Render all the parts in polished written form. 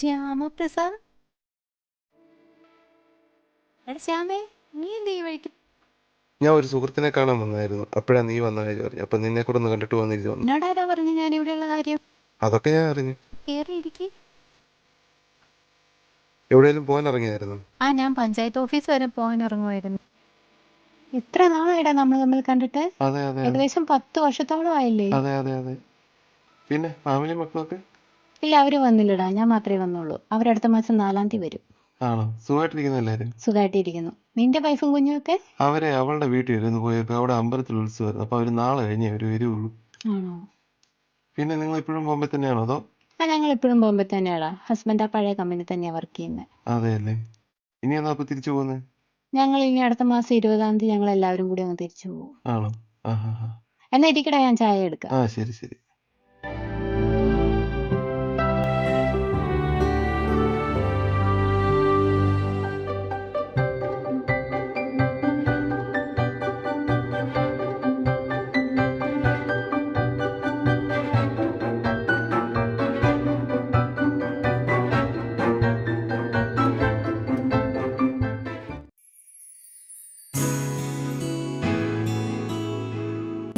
ശ്യാമപ്രസാദ്, എടാ ശ്യാമേ, നീ എന്ത് ഈ വഴിക്ക്? ഞാൻ ഒരു സുഹൃത്തിനെ കാണാൻ വന്നായിരുന്നു. അപ്പോഴാ നീ വന്ന കാര്യം അറിഞ്ഞു. അപ്പൊ നിന്നെ കൂടെ ഒന്ന് കണ്ടിട്ട് വന്നിരുന്നു വന്നു. എന്നോടാരാ പറഞ്ഞു ഞാൻ ഇവിടെയുള്ള കാര്യം? അതൊക്കെ ഞാൻ അറിഞ്ഞു. കേറിയിരിക്കെ. എവിടെയെങ്കിലും പോകാൻ ഇറങ്ങിയായിരുന്നു? ഞാൻ പഞ്ചായത്ത് ഓഫീസ് വരെ പോകാൻ ഇറങ്ങുമായിരുന്നു. എത്ര നാളായിടാ നമ്മൾ തമ്മിൽ കണ്ടിട്ട്? അതെ അതെ അതെ ഏകദേശം 10 വർഷത്തോളം ആയില്ലേ? അതെ അതെ അതെ. പിന്നെ ഫാമിലി മക്കളൊക്കെ? ഇല്ല, അവര് വന്നില്ലടാ, ഞാൻ മാത്രമേ വന്നുള്ളൂ. അവരടുത്ത മാസം 4-ാം തീയതി വരും. ആണോ? സുഖമായിട്ടിരിക്കുന്ന എല്ലാരും? സുഖമായിട്ടിരിക്കുന്നു. നിന്റെ വൈഫും കുഞ്ഞുമൊക്കെ? അവളുടെ വീട്ടിൽ ഇരുന്ന് പോയപ്പോ അവിടെ അമ്പലത്തിൽ ഉത്സവമായിരുന്നു. അപ്പൊ അവര് നാളെ കഴിഞ്ഞേ അവര് വരുള്ളൂ. ആണോ? പിന്നെ നിങ്ങൾ ഇപ്പോഴും ബോംബെ തന്നെയാണോ അതോ? ഞങ്ങൾ ഇപ്പോഴും ബോംബെ തന്നെയാടാ. ഹസ്ബൻഡ് ആ പഴയ കമ്പനി തന്നെയാണ് വർക്ക് ചെയ്യുന്നത്. അതെയല്ലേ. ഇനി എന്നാ അപ്പൊ തിരിച്ചു പോകുന്നത്? ഞങ്ങൾ ഇനി അടുത്ത മാസം 20-ാം തീയതി ഞങ്ങൾ എല്ലാവരും കൂടി അങ്ങ് തിരിച്ചു പോകും. ആണോ? ആഹാ. എന്നാ ഇരിക്കടാ, ഞാൻ ചായ എടുക്കാം. ശരി ശരി.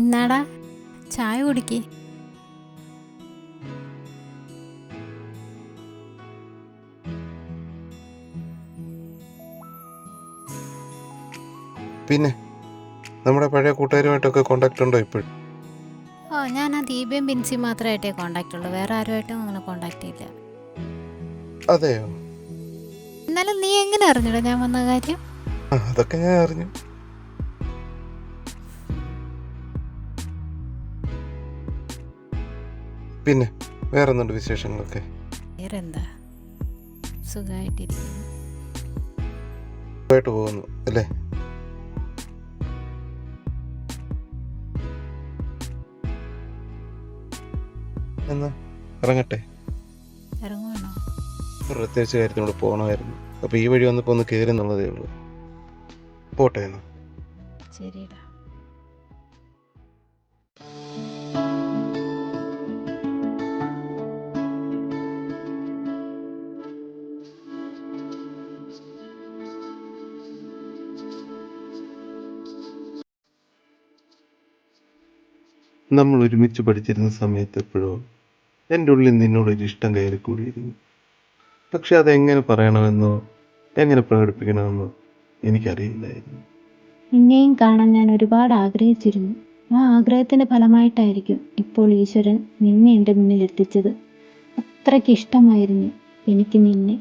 ഇന്നാടാ ചായ കുടിക്കേ. പിന്നെ നമ്മുടെ പഴയ കൂട്ടുകാരുമായിട്ടൊക്കെ കോണ്ടാക്ട് ഉണ്ടോ ഇപ്പോഴും? ഞാൻ ആ ദീപയും ബിൻസിയും മാത്രമായിട്ടേ കോണ്ടാക്ട് ഉള്ളൂ. വേറെ ആരുമായിട്ടും അങ്ങനെ കോണ്ടാക്ട് ഇല്ല. അതെയോ? എന്നാലും നീ എങ്ങനെ അറിഞ്ഞിടാ ഞാൻ വന്ന കാര്യം? അതൊക്കെ ഞാൻ അറിഞ്ഞു. പിന്നെ വേറെന്തുണ്ട് വിശേഷങ്ങളൊക്കെ? വേറെന്താ, സുഖമായിട്ടിരിക്കുന്നു. സുഖമായിട്ട് പോകുന്നു അല്ലേ? എന്നാ ഇറങ്ങട്ടെ. ഇറങ്ങുവാണോ? ഒരു പ്രത്യേകിച്ച് കാര്യത്തിനോട് പോകണമായിരുന്നു. അപ്പൊ ഈ വഴി വന്നപ്പോ ഒന്ന് കയറി എന്നുള്ളതേ ഉള്ളൂ. പോട്ടെ എന്നാ. ശരിടാ. നമ്മൾ ഒരുമിച്ച് പഠിച്ചിരുന്ന സമയത്ത് എപ്പോഴോ എൻ്റെ ഉള്ളിൽ നിന്നോടൊരു ഇഷ്ടം കയറിക്കൂടിയിരുന്നു. പക്ഷെ അതെങ്ങനെ പറയണമെന്നോ എങ്ങനെ പ്രകടിപ്പിക്കണമെന്നോ എനിക്കറിയില്ലായിരുന്നു. നിന്നെയും കാണാൻ ഞാൻ ഒരുപാട് ആഗ്രഹിച്ചിരുന്നു. ആ ആഗ്രഹത്തിന്റെ ഫലമായിട്ടായിരിക്കും ഇപ്പോൾ ഈശ്വരൻ നിന്നെ എൻ്റെ മുന്നിൽ എത്തിച്ചത്. അത്രയ്ക്ക് ഇഷ്ടമായിരുന്നു എനിക്ക് നിന്നെ.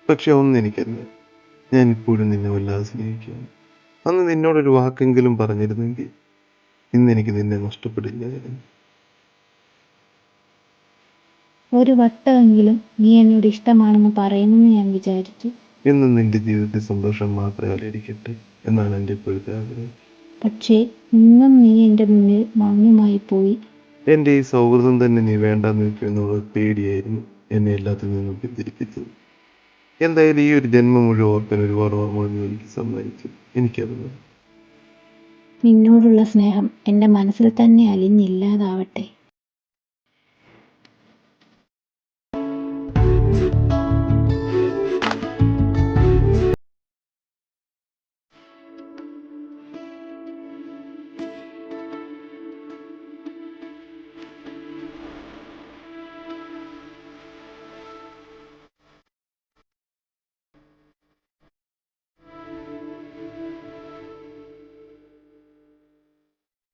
പക്ഷെ ഒന്നെനിക്കറിയാം, ഞാൻ ഇപ്പോഴും നിന്നെ വല്ലാതെ സ്നേഹിക്കുകയാണ്. അന്ന് നിന്നോടൊരു വാക്കെങ്കിലും പറഞ്ഞിരുന്നെങ്കിൽ ഇന്നെനിക്ക് നിന്നെ നഷ്ടപ്പെടില്ലായിരുന്നു. ഒരു വട്ടമെങ്കിലും നീ എന്നോട് ഇഷ്ടമാണെന്ന് പറയുമെന്ന് ഞാൻ വിചാരിച്ചു. എന്നും നിന്റെ ജീവിതത്തിൽ സന്തോഷം മാത്രമേ അലരിക്കട്ടെ എന്നാണ് എൻ്റെ ഇപ്പോഴത്തെ ആഗ്രഹം. പക്ഷേ ഇന്നും നീ എൻ്റെ മുന്നിൽ മൗനമായി പോയി. എൻ്റെ ഈ സൗഹൃദം തന്നെ നീ വേണ്ടാന്ന് വെക്കുമെന്നുള്ള പേടിയായിരുന്നു എന്നെ എല്ലാത്തിൽ നിന്നും പിന്തിരിപ്പിച്ചത്. എന്തായാലും ഈ ഒരു ജന്മം മുഴുവൻ ഓർക്കാൻ ഒരുപാട് ഓർമ്മകൾ എനിക്ക് സമ്മാനിച്ചു. എനിക്കത് മതി. നിന്നോടുള്ള സ്നേഹം എൻ്റെ മനസ്സിൽ തന്നെ അലിഞ്ഞില്ലാതാവട്ടെ.